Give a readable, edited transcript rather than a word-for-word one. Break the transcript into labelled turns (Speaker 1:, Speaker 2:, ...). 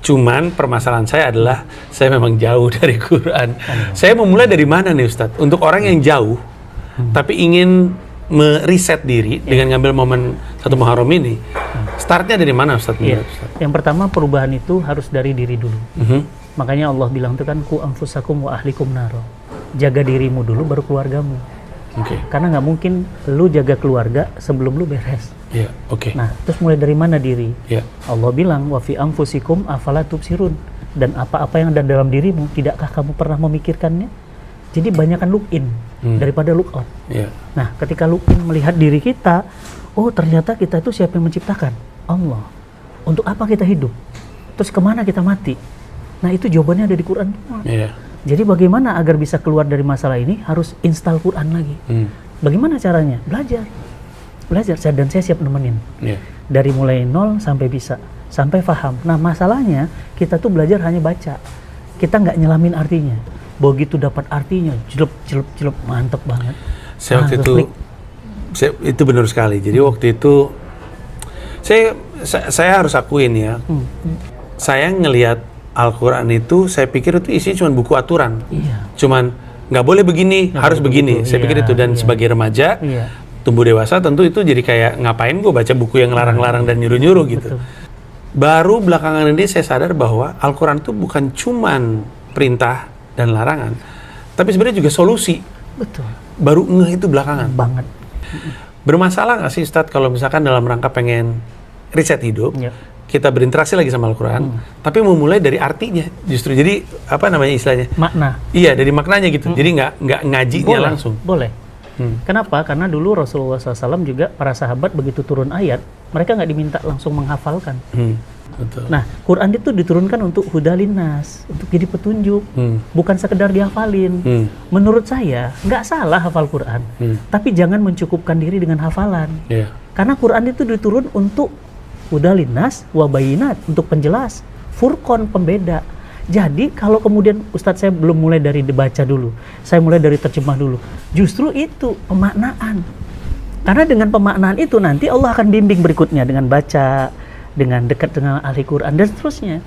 Speaker 1: Cuman permasalahan saya adalah saya memang jauh dari Quran. Saya memulai dari mana nih Ustadz? Untuk orang yang jauh, tapi ingin meriset diri dengan ngambil momen satu Muharram ini, startnya dari mana Ustadz?
Speaker 2: Yang pertama, perubahan itu harus dari diri dulu. Makanya Allah bilang itu kan, ku anfusakum wa ahlikum naro. Jaga dirimu dulu baru keluargamu. Karena nggak mungkin lu jaga keluarga sebelum lu beres. Nah, terus mulai dari mana diri? Allah bilang, wa fi anfusikum afala tubsirun. Dan apa-apa yang ada dalam dirimu, tidakkah kamu pernah memikirkannya? Jadi banyakkan look in daripada look out. Nah, ketika look in melihat diri kita, oh ternyata kita itu siapa yang menciptakan? Allah. Untuk apa kita hidup? Terus kemana kita mati? Nah, itu jawabannya ada di Quran semua. Jadi bagaimana agar bisa keluar dari masalah ini? Harus install Quran lagi. Bagaimana caranya? Belajar. Dan saya siap nemenin. Dari mulai nol sampai bisa, sampai paham. Nah, masalahnya kita tuh belajar hanya baca. Kita nggak nyelamin artinya. Begitu dapat artinya, celup, mantep banget.
Speaker 1: Saya waktu itu, itu benar sekali. Jadi waktu itu, saya harus akuin ya, saya ngelihat Al-Quran itu, saya pikir itu isinya cuma buku aturan. Cuman nggak boleh begini, harus begini. Saya pikir itu, dan sebagai remaja, tumbuh dewasa tentu itu jadi kayak ngapain gue baca buku yang larang-larang dan nyuruh-nyuruh gitu. Baru belakangan ini saya sadar bahwa Al-Quran itu bukan cuman perintah dan larangan, tapi sebenarnya juga solusi. Baru ngeh itu belakangan.
Speaker 2: Banget.
Speaker 1: Bermasalah nggak sih Ustadz kalau misalkan dalam rangka pengen riset hidup, kita berinteraksi lagi sama Al-Quran, tapi memulai dari artinya justru. Jadi apa namanya istilahnya?
Speaker 2: Makna.
Speaker 1: Iya, dari maknanya gitu. Jadi nggak ngajinya langsung.
Speaker 2: Boleh. Kenapa? Karena dulu Rasulullah SAW juga para sahabat begitu turun ayat, mereka nggak diminta langsung menghafalkan.
Speaker 1: Betul.
Speaker 2: Nah, Quran itu diturunkan untuk hudalinas, untuk jadi petunjuk, bukan sekedar dihafalin. Menurut saya nggak salah hafal Quran, tapi jangan mencukupkan diri dengan hafalan. Karena Quran itu diturun untuk hudalinas, wabayinat, untuk penjelas, furqon, pembeda. Jadi kalau kemudian Ustadz saya belum mulai dari dibaca dulu, saya mulai dari terjemah dulu, justru itu pemaknaan. Karena dengan pemaknaan itu nanti Allah akan bimbing berikutnya dengan baca, dengan dekat dengan ahli Quran dan seterusnya.